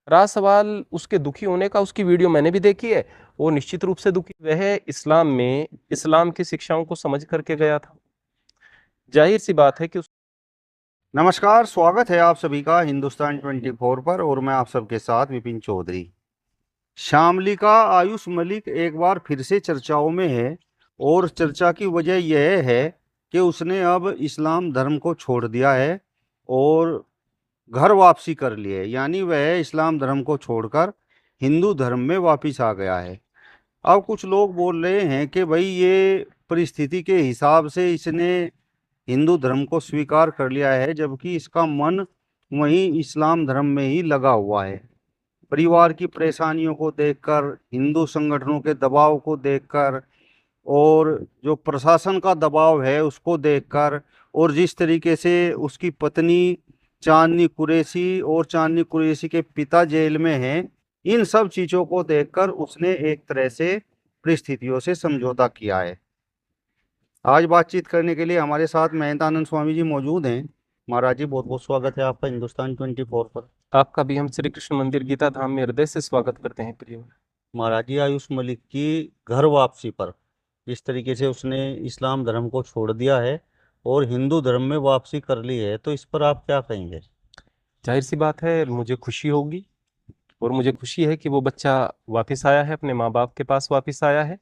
रहा सवाल उसके दुखी होने का, उसकी वीडियो मैंने भी देखी है। वो निश्चित रूप से दुखी, वह इस्लाम में इस्लाम की शिक्षाओं को समझ करके गया था। जाहिर सी बात है कि नमस्कार, स्वागत है आप सभी का हिंदुस्तान 24 पर। और मैं आप सबके साथ विपिन चौधरी। शामली का आयुष मलिक एक बार फिर से चर्चाओं में है। और चर्चा की वजह यह है कि उसने अब इस्लाम धर्म को छोड़ दिया है और घर वापसी कर ली है, यानी वह इस्लाम धर्म को छोड़कर हिंदू धर्म में वापस आ गया है। अब कुछ लोग बोल रहे हैं कि भाई ये परिस्थिति के हिसाब से इसने हिंदू धर्म को स्वीकार कर लिया है, जबकि इसका मन वहीं इस्लाम धर्म में ही लगा हुआ है। परिवार की परेशानियों को देखकर, हिंदू संगठनों के दबाव को देखकर, और जो प्रशासन का दबाव है उसको देखकर, और जिस तरीके से उसकी पत्नी चांदनी कुरैशी और चांदनी कुरैशी के पिता जेल में हैं, इन सब चीज़ों को देखकर उसने एक तरह से परिस्थितियों से समझौता किया है। आज बातचीत करने के लिए हमारे साथ महंतानंद स्वामी जी मौजूद हैं। महाराज जी, बहुत बहुत स्वागत है आपका हिंदुस्तान 24 पर। आपका भी हम श्री कृष्ण मंदिर गीता धाम में हृदय से स्वागत करते हैं प्रिय। महाराज जी, आयुष मलिक की घर वापसी पर जिस तरीके से उसने इस्लाम धर्म को छोड़ दिया है और हिंदू धर्म में वापसी कर ली है, तो इस पर आप क्या कहेंगे? जाहिर सी बात है, मुझे खुशी होगी और मुझे खुशी है कि वो बच्चा वापस आया है, अपने माँ बाप के पास वापस आया है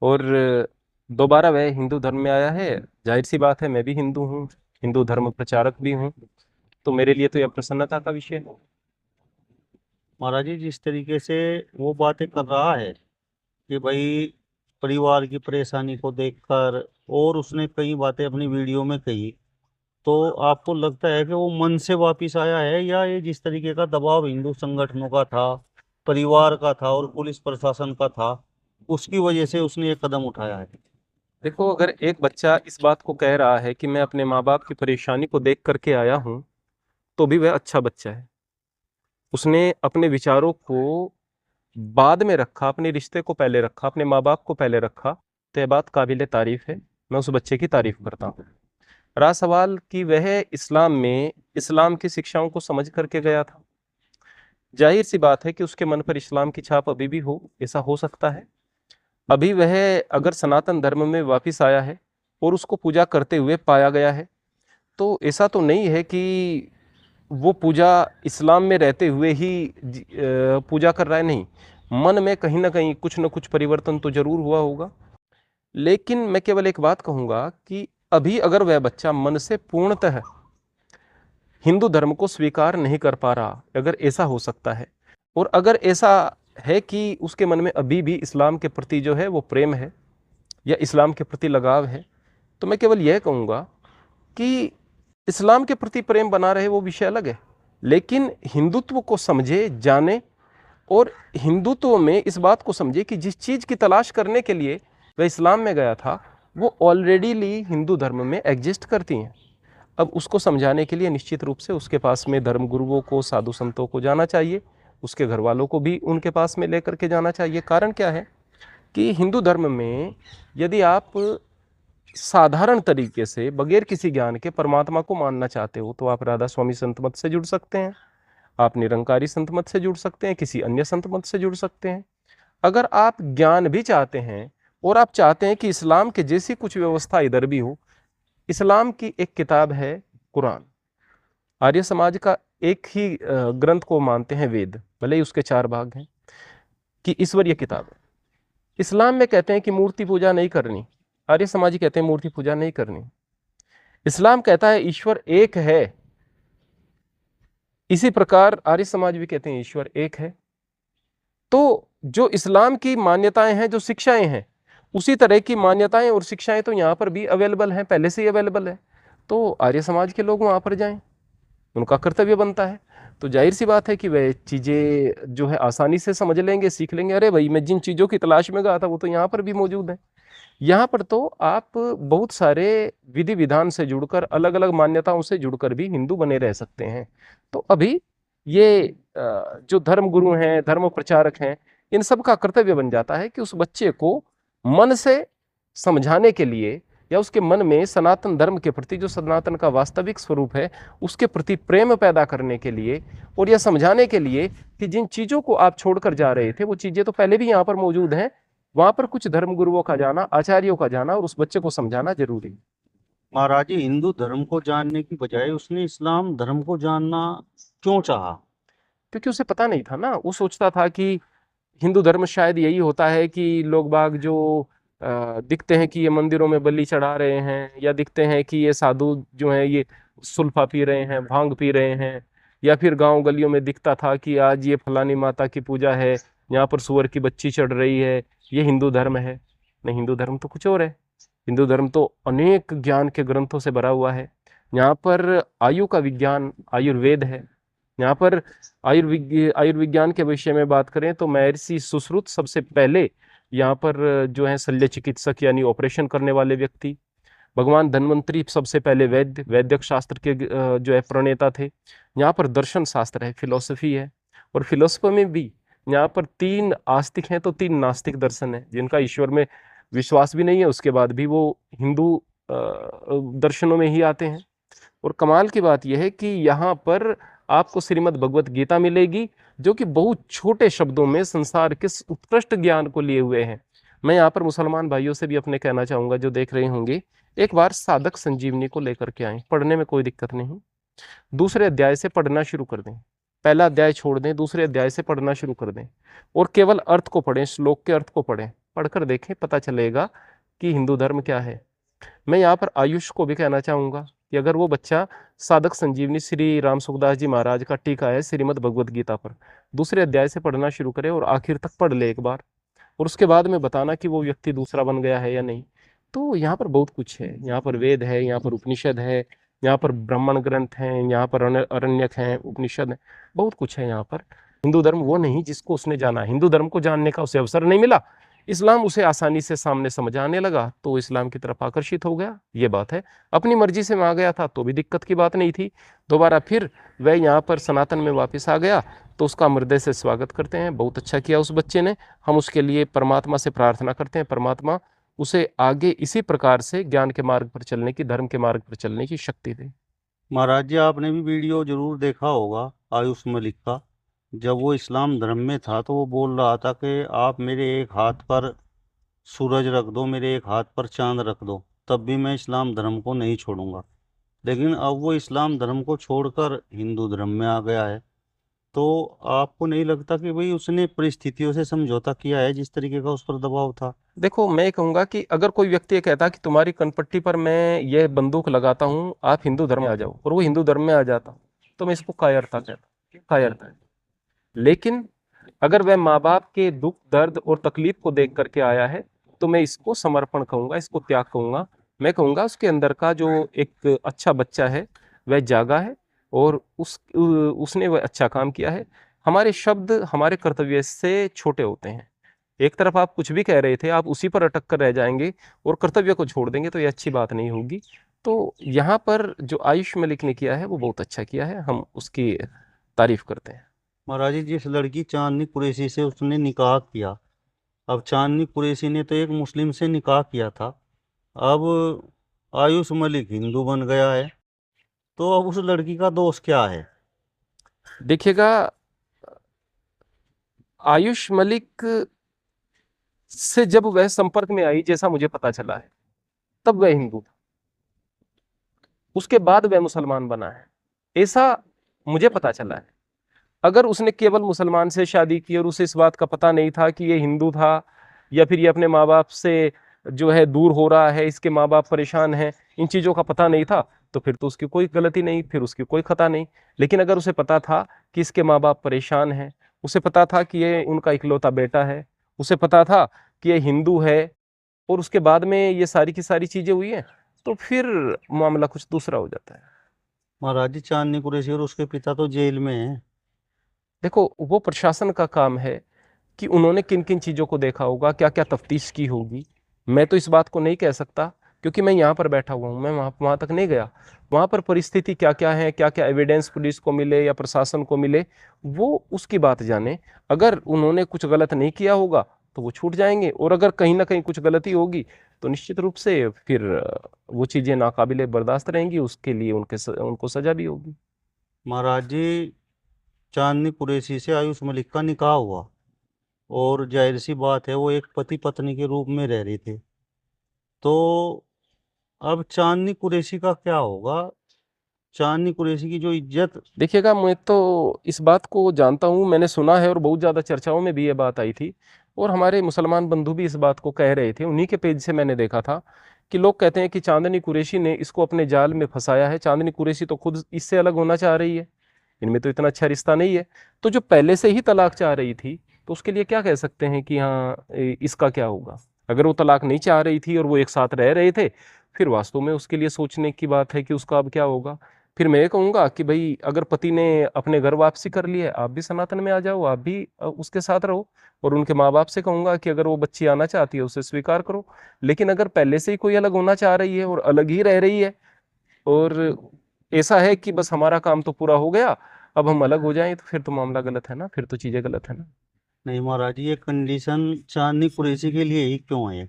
और दोबारा वह हिंदू धर्म में आया है। जाहिर सी बात है, मैं भी हिंदू हूँ, हिंदू धर्म प्रचारक भी हूँ, तो मेरे लिए तो यह प्रसन्नता का विषय है। महाराज जी, जिस तरीके से वो बातें कर रहा है कि भाई परिवार की परेशानी को देखकर, और उसने कई बातें अपनी वीडियो में कही, तो आपको लगता है कि वो मन से वापिस आया है, या ये जिस तरीके का दबाव हिंदू संगठनों का था, परिवार का था और पुलिस प्रशासन का था, उसकी वजह से उसने ये कदम उठाया है? देखो, अगर एक बच्चा इस बात को कह रहा है कि मैं अपने माँ बाप की परेशानी को देख करके आया हूँ, तो भी वह अच्छा बच्चा है। उसने अपने विचारों को बाद में रखा, अपने रिश्ते को पहले रखा, अपने माँ बाप को पहले रखा, तो यह बात काबिले तारीफ है। मैं उस बच्चे की तारीफ करता हूँ। रहा सवाल कि वह इस्लाम में इस्लाम की शिक्षाओं को समझ करके गया था। जाहिर सी बात है कि उसके मन पर इस्लाम की छाप अभी भी हो, ऐसा हो सकता है। अभी वह अगर सनातन धर्म में वापिस आया है और उसको पूजा करते हुए पाया गया है, तो ऐसा तो नहीं है कि वो पूजा इस्लाम में रहते हुए ही पूजा कर रहा है। नहीं, मन में कहीं ना कहीं कुछ न कुछ परिवर्तन तो जरूर हुआ होगा। लेकिन मैं केवल एक बात कहूँगा कि अभी अगर वह बच्चा मन से पूर्णतः हिंदू धर्म को स्वीकार नहीं कर पा रहा, अगर ऐसा हो सकता है, और अगर ऐसा है कि उसके मन में अभी भी इस्लाम के प्रति जो है वो प्रेम है या इस्लाम के प्रति लगाव है, तो मैं केवल यह कहूँगा कि इस्लाम के प्रति प्रेम बना रहे, वो विषय अलग है। लेकिन हिंदुत्व को समझे, जाने, और हिंदुत्व में इस बात को समझे कि जिस चीज़ की तलाश करने के लिए वह इस्लाम में गया था, वो ऑलरेडी हिंदू धर्म में एग्जिस्ट करती हैं। अब उसको समझाने के लिए निश्चित रूप से उसके पास में धर्म गुरुओं को, साधु संतों को जाना चाहिए, उसके घर वालों को भी उनके पास में लेकर के जाना चाहिए। कारण क्या है कि हिंदू धर्म में यदि आप साधारण तरीके से बगैर किसी ज्ञान के परमात्मा को मानना चाहते हो, तो आप राधा स्वामी संत मत से जुड़ सकते हैं, आप निरंकारी संत मत से जुड़ सकते हैं, किसी अन्य संत मत से जुड़ सकते हैं। अगर आप ज्ञान भी चाहते हैं और आप चाहते हैं कि इस्लाम के जैसी कुछ व्यवस्था इधर भी हो, इस्लाम की एक किताब है कुरान। आर्य समाज का एक ही ग्रंथ को मानते हैं, वेद, भले ही उसके 4 भाग हैं, कि ईश्वरीय किताब है। इस्लाम में कहते हैं कि मूर्ति पूजा नहीं करनी, आर्य समाजी कहते हैं मूर्ति पूजा नहीं करनी। इस्लाम कहता है ईश्वर एक है, इसी प्रकार आर्य समाज भी कहते हैं ईश्वर एक है। तो जो इस्लाम की मान्यताएं हैं, जो शिक्षाएं हैं, उसी तरह की मान्यताएं और शिक्षाएं तो यहाँ पर भी अवेलेबल हैं, पहले से ही अवेलेबल है। तो आर्य समाज के लोग वहाँ पर जाएं, उनका कर्तव्य बनता है। तो जाहिर सी बात है कि वह चीज़ें जो है आसानी से समझ लेंगे, सीख लेंगे। अरे भाई, मैं जिन चीज़ों की तलाश में गया था वो तो यहाँ पर भी मौजूद है। यहाँ पर तो आप बहुत सारे विधि विधान से जुड़कर, अलग अलग मान्यताओं से जुड़कर भी हिंदू बने रह सकते हैं। तो अभी ये जो धर्म गुरु हैं, धर्म प्रचारक हैं, इन सब का कर्तव्य बन जाता है कि उस बच्चे को मन से समझाने के लिए या उसके मन में सनातन धर्म के प्रति, जो सनातन का वास्तविक स्वरूप है, उसके प्रति प्रेम पैदा करने के लिए और यह समझाने के लिए कि जिन चीज़ों को आप छोड़कर जा रहे थे वो चीज़ें तो पहले भी यहाँ पर मौजूद हैं, वहाँ पर कुछ धर्म गुरुओं का जाना, आचार्यों का जाना और उस बच्चे को समझाना जरूरी है। महाराज जी, हिंदू धर्म को जानने की बजाय उसने इस्लाम धर्म को जानना क्यों चाहा? क्योंकि उसे पता नहीं था ना, वो सोचता था कि हिंदू धर्म शायद यही होता है कि लोग बाग जो दिखते हैं कि ये मंदिरों में बलि चढ़ा रहे हैं, या दिखते हैं कि ये साधु जो हैं ये सुल्फा पी रहे हैं, भांग पी रहे हैं, या फिर गांव गलियों में दिखता था कि आज ये फलानी माता की पूजा है, यहाँ पर सुअर की बच्ची चढ़ रही है, ये हिंदू धर्म है। नहीं, हिंदू धर्म तो कुछ और है। हिंदू धर्म तो अनेक ज्ञान के ग्रंथों से भरा हुआ है। यहाँ पर आयु का विज्ञान आयुर्वेद है। यहाँ पर आयुर्विज्ञान के विषय में बात करें तो महर्षि सुश्रुत सबसे पहले यहाँ पर जो है शल्य चिकित्सक यानी ऑपरेशन करने वाले व्यक्ति। भगवान धन्वंतरी सबसे पहले वैद्यक शास्त्र के जो है प्रणेता थे। यहाँ पर दर्शन शास्त्र है, फिलोसफी है, और फिलोसफी में भी यहाँ पर 3 आस्तिक हैं तो 3 नास्तिक दर्शन है, जिनका ईश्वर में विश्वास भी नहीं है, उसके बाद भी वो हिंदू दर्शनों में ही आते हैं। और कमाल की बात यह है कि यहाँ पर आपको श्रीमद् भगवत गीता मिलेगी, जो कि बहुत छोटे शब्दों में संसार के उत्कृष्ट ज्ञान को लिए हुए हैं। मैं यहाँ पर मुसलमान भाइयों से भी अपने कहना चाहूँगा जो देख रहे होंगे, एक बार साधक संजीवनी को लेकर के आए, पढ़ने में कोई दिक्कत नहीं। दूसरे अध्याय से पढ़ना शुरू कर दें, पहला अध्याय छोड़ दें, दूसरे अध्याय से पढ़ना शुरू कर दें और केवल अर्थ को पढ़ें, श्लोक के अर्थ को पढ़ें, पढ़कर देखें, पता चलेगा कि हिंदू धर्म क्या है। मैं यहाँ पर आयुष को भी कहना चाहूँगा कि अगर वो बच्चा साधक संजीवनी श्री राम सुखदास जी महाराज का टीका है श्रीमद् भगवद गीता पर, दूसरे अध्याय से पढ़ना शुरू करे और आखिर तक पढ़ ले एक बार, और उसके बाद में बताना कि वो व्यक्ति दूसरा बन गया है या नहीं। तो यहाँ पर बहुत कुछ है, यहाँ पर वेद है, यहाँ पर उपनिषद है, यहाँ पर ब्राह्मण ग्रंथ हैं, यहाँ पर अरण्यक हैं, उपनिषद है, बहुत कुछ है यहाँ पर। हिंदू धर्म वो नहीं जिसको उसने जाना, हिंदू धर्म को जानने का उसे अवसर नहीं मिला, इस्लाम उसे आसानी से सामने समझ आने लगा तो वो इस्लाम की तरफ आकर्षित हो गया, ये बात है। अपनी मर्जी से वहाँ गया था तो भी दिक्कत की बात नहीं थी, दोबारा फिर वह यहाँ पर सनातन में वापस आ गया तो उसका हम हृदय से स्वागत करते हैं। बहुत अच्छा किया उस बच्चे ने, हम उसके लिए परमात्मा से प्रार्थना करते हैं, परमात्मा उसे आगे इसी प्रकार से ज्ञान के मार्ग पर चलने की, धर्म के मार्ग पर चलने की शक्ति दे। महाराज जी, आपने भी वीडियो जरूर देखा होगा आयुष मलिक का। जब वो इस्लाम धर्म में था तो वो बोल रहा था कि आप मेरे एक हाथ पर सूरज रख दो, मेरे एक हाथ पर चांद रख दो, तब भी मैं इस्लाम धर्म को नहीं छोड़ूंगा। लेकिन अब वो इस्लाम धर्म को छोड़कर हिंदू धर्म में आ गया है। तो आपको नहीं लगता कि भाई उसने परिस्थितियों से समझौता किया है, जिस तरीके का उस पर दबाव था? देखो, मैं कहूँगा कि अगर कोई व्यक्ति ये कहता कि तुम्हारी कनपट्टी पर मैं यह बंदूक लगाता हूँ, आप हिंदू धर्म में आ जाओ, और वो हिंदू धर्म में आ जाता, तो मैं इसको कायरता कहता, कायरता है। लेकिन अगर वह माँ बाप के दुख दर्द और तकलीफ को देख करके आया है तो मैं इसको समर्पण कहूँगा, इसको त्याग कहूँगा। मैं कहूँगा उसके अंदर का जो एक अच्छा बच्चा है वह जागा है और उसने वह अच्छा काम किया है। हमारे शब्द हमारे कर्तव्य से छोटे होते हैं। एक तरफ आप कुछ भी कह रहे थे, आप उसी पर अटक कर रह जाएंगे और कर्तव्य को छोड़ देंगे तो ये अच्छी बात नहीं होगी। तो यहाँ पर जो आयुष मलिक ने किया है वो बहुत अच्छा किया है, हम उसकी तारीफ करते हैं। महाराज जी, जिस लड़की चांदनी कुरैशी से उसने निकाह किया, अब चांदनी कुरैशी ने तो एक मुस्लिम से निकाह किया था, अब आयुष मलिक हिंदू बन गया है, तो अब उस लड़की का दोष क्या है? देखिएगा, आयुष मलिक से जब वह संपर्क में आई, जैसा मुझे पता चला है, तब वह हिंदू था, उसके बाद वह मुसलमान बना है, ऐसा मुझे पता चला है। अगर उसने केवल मुसलमान से शादी की और उसे इस बात का पता नहीं था कि ये हिंदू था, या फिर ये अपने माँ बाप से जो है दूर हो रहा है, इसके माँ बाप परेशान हैं, इन चीज़ों का पता नहीं था, तो फिर तो उसकी कोई गलती नहीं, फिर उसकी कोई खता नहीं। लेकिन अगर उसे पता था कि इसके माँ बाप परेशान हैं, उसे पता था कि ये उनका इकलौता बेटा है, उसे पता था कि ये हिंदू है, और उसके बाद में ये सारी की सारी चीज़ें हुई हैं, तो फिर मामला कुछ दूसरा हो जाता है। महाराज जी, चांदनी कुरैशी और उसके पिता तो जेल में हैं। देखो, वो प्रशासन का काम है कि उन्होंने किन किन चीज़ों को देखा होगा, क्या क्या तफ्तीश की होगी। मैं तो इस बात को नहीं कह सकता क्योंकि मैं यहाँ पर बैठा हुआ हूँ, मैं वहाँ तक नहीं गया। वहाँ पर परिस्थिति क्या क्या है, क्या क्या एविडेंस पुलिस को मिले या प्रशासन को मिले, वो उसकी बात जाने। अगर उन्होंने कुछ गलत नहीं किया होगा तो वो छूट जाएंगे, और अगर कहीं ना कहीं कुछ गलती होगी तो निश्चित रूप से फिर वो चीज़ें नाकाबिले बर्दाश्त रहेंगी, उसके लिए उनको सज़ा भी होगी। महाराज जी, चांदनी कुरैशी से आयुष मलिक का निकाह हुआ और जाहिर सी बात है वो एक पति पत्नी के रूप में रह रहे थे। तो अब चांदनी कुरैशी का क्या होगा? चांदनी कुरैशी की जो इज्जत। देखिएगा, मैं तो इस बात को जानता हूँ, मैंने सुना है और बहुत ज़्यादा चर्चाओं में भी ये बात आई थी, और हमारे मुसलमान बंधु भी इस बात को कह रहे थे। उन्हीं के पेज से मैंने देखा था कि लोग कहते हैं कि चांदनी कुरैशी ने इसको अपने जाल में फंसाया है। चांदनी कुरैशी तो खुद इससे अलग होना चाह रही है, इनमें तो इतना अच्छा रिश्ता नहीं है। तो जो पहले से ही तलाक चाह रही थी, तो उसके लिए क्या कह सकते हैं कि हाँ इसका क्या होगा। अगर वो तलाक नहीं चाह रही थी और वो एक साथ रह रहे थे, फिर वास्तव में उसके लिए सोचने की बात है कि उसका अब क्या होगा। फिर मैं ये कहूँगा कि भाई अगर पति ने अपने घर वापसी कर ली है, आप भी सनातन में आ जाओ, आप भी उसके साथ रहो। और उनके माँ बाप से कहूँगा कि अगर वो बच्ची आना चाहती है उसे स्वीकार करो। लेकिन अगर पहले से ही कोई अलग होना चाह रही है और अलग ही रह रही है, और ऐसा है कि बस हमारा काम तो पूरा हो गया, अब हम अलग हो जाएं, तो फिर तो मामला गलत है ना, फिर तो चीजें गलत है ना। नहीं महाराज जी, ये कंडीशन चांदनी कुरैशी के लिए ही क्यों है?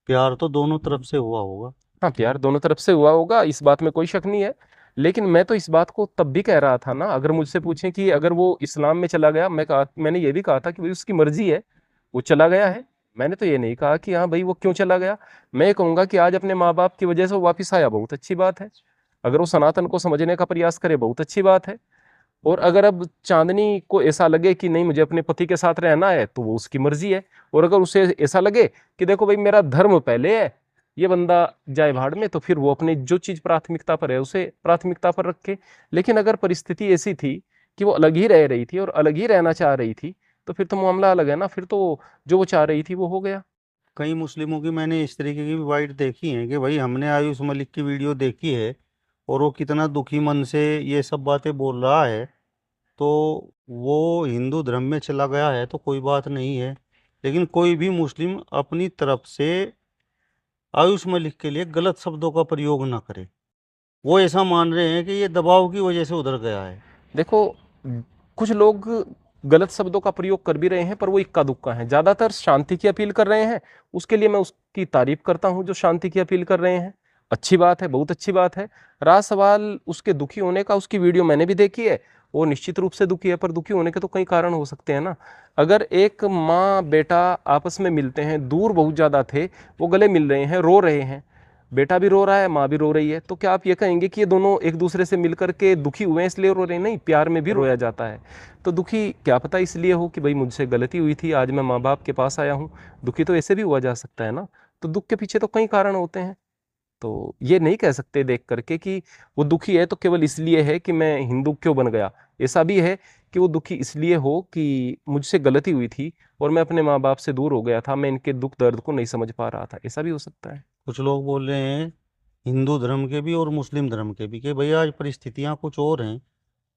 प्यार तो दोनों तरफ से हुआ होगा। हाँ, प्यार दोनों तरफ से हुआ होगा, इस बात में कोई शक नहीं है। लेकिन मैं तो इस बात को तब भी कह रहा था ना, अगर मुझसे पूछें कि अगर वो इस्लाम में चला गया, मैंने ये भी कहा था कि भाई उसकी मर्जी है, वो चला गया है। मैंने तो ये नहीं कहा कि हाँ भाई वो क्यों चला गया। मैं ये कहूंगा कि आज अपने माँ बाप की वजह से वो वापिस आया, बहुत अच्छी बात है। अगर वो सनातन को समझने का प्रयास करे, बहुत अच्छी बात है। और अगर अब चांदनी को ऐसा लगे कि नहीं मुझे अपने पति के साथ रहना है, तो वो उसकी मर्जी है। और अगर उसे ऐसा लगे कि देखो भाई मेरा धर्म पहले है, ये बंदा जाए भाड़ में, तो फिर वो अपनी जो चीज प्राथमिकता पर है उसे प्राथमिकता पर रखे। लेकिन अगर परिस्थिति ऐसी थी कि वो अलग ही रह रही थी और अलग ही रहना चाह रही थी, तो फिर तो मामला अलग है ना, फिर तो जो वो चाह रही थी वो हो गया। कई मुस्लिमों की मैंने इस तरीके की भी वाइट देखी है कि भाई हमने आयुष मलिक की वीडियो देखी है और वो कितना दुखी मन से ये सब बातें बोल रहा है, तो वो हिंदू धर्म में चला गया है तो कोई बात नहीं है। लेकिन कोई भी मुस्लिम अपनी तरफ से आयुष मलिक के लिए गलत शब्दों का प्रयोग ना करे। वो ऐसा मान रहे हैं कि ये दबाव की वजह से उधर गया है। देखो, कुछ लोग गलत शब्दों का प्रयोग कर भी रहे हैं, पर वो इक्का दुक्का है, ज्यादातर शांति की अपील कर रहे हैं। उसके लिए मैं उसकी तारीफ करता हूं जो शांति की अपील कर रहे हैं। अच्छी बात है, बहुत अच्छी बात है। रहा सवाल उसके दुखी होने का, उसकी वीडियो मैंने भी देखी है, वो निश्चित रूप से दुखी है, पर दुखी होने के तो कई कारण हो सकते हैं ना। अगर एक माँ बेटा आपस में मिलते हैं, दूर बहुत ज्यादा थे, वो गले मिल रहे हैं, रो रहे हैं, बेटा भी रो रहा है, माँ भी रो रही है, तो क्या आप ये कहेंगे कि ये दोनों एक दूसरे से मिलकर के दुखी हुए हैं इसलिए रो रहे हैं? नहीं, प्यार में भी रोया जाता है। तो दुखी क्या पता इसलिए हो कि भाई मुझसे गलती हुई थी, आज मैं माँ बाप के पास आया हूँ। दुखी तो ऐसे भी हुआ जा सकता है ना। तो दुख के पीछे तो कई कारण होते हैं। तो ये नहीं कह सकते देख करके कि वो दुखी है तो केवल इसलिए है कि मैं हिंदू क्यों बन गया। ऐसा भी है कि वो दुखी इसलिए हो कि मुझसे गलती हुई थी और मैं अपने माँ बाप से दूर हो गया था, मैं इनके दुख दर्द को नहीं समझ पा रहा था, ऐसा भी हो सकता है। कुछ लोग बोल रहे हैं, हिंदू धर्म के भी और मुस्लिम धर्म के भी, कि भाई आज परिस्थितियां कुछ और हैं।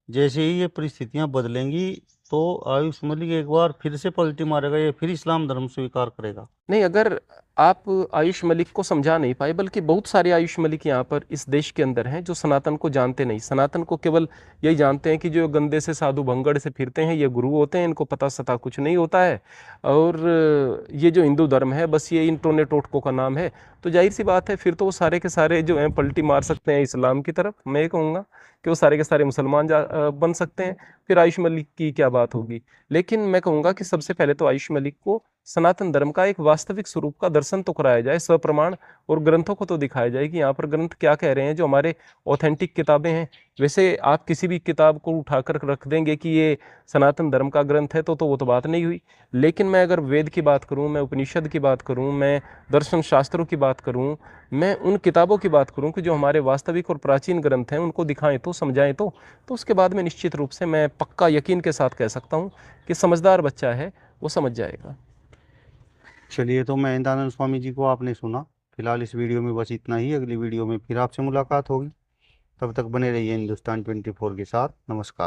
जैसे ही ये परिस्थितियां बदलेंगी तो आयुष मलिक एक बार फिर से पलटी मारेगा, ये फिर इस्लाम धर्म स्वीकार करेगा। नहीं, अगर आप आयुष मलिक को समझा नहीं पाए, बल्कि बहुत सारे आयुष मलिक यहाँ पर इस देश के अंदर हैं जो सनातन को जानते नहीं, सनातन को केवल यही जानते हैं कि जो गंदे से साधु भंगड़ से फिरते हैं ये गुरु होते हैं, इनको पता सता कुछ नहीं होता है, और ये जो हिंदू धर्म है बस ये इन टोने टोटकों का नाम है। तो जाहिर सी बात है, फिर तो वो सारे के सारे जो हैं पलटी मार सकते हैं इस्लाम की तरफ। मैं ये कहूँगा कि वो सारे के सारे मुसलमान बन सकते हैं। फिर आयुष मलिक की क्या बात होगी। लेकिन मैं कहूँगा कि सबसे पहले तो आयुष मलिक को सनातन धर्म का एक वास्तविक स्वरूप का दर्शन तो कराया जाए, सप्रमाण, और ग्रंथों को तो दिखाया जाए कि यहाँ पर ग्रंथ क्या कह रहे हैं, जो हमारे ऑथेंटिक किताबें हैं। वैसे आप किसी भी किताब को उठाकर रख देंगे कि ये सनातन धर्म का ग्रंथ है, तो वो तो बात नहीं हुई। लेकिन मैं अगर वेद की बात करूँ, मैं उपनिषद की बात करूँ, मैं दर्शन शास्त्रों की बात करूँ, मैं उन किताबों की बात करूँ कि जो हमारे वास्तविक और प्राचीन ग्रंथ हैं, उनको दिखाएं तो समझाएं तो उसके बाद में निश्चित रूप से मैं पक्का यकीन के साथ कह सकता हूँ कि समझदार बच्चा है, वो समझ जाएगा। चलिए, तो महेंद्रानंद स्वामी जी को आपने सुना। फिलहाल इस वीडियो में बस इतना ही। अगली वीडियो में फिर आपसे मुलाकात होगी। तब तक बने रहिए हिंदुस्तान 24 के साथ। नमस्कार।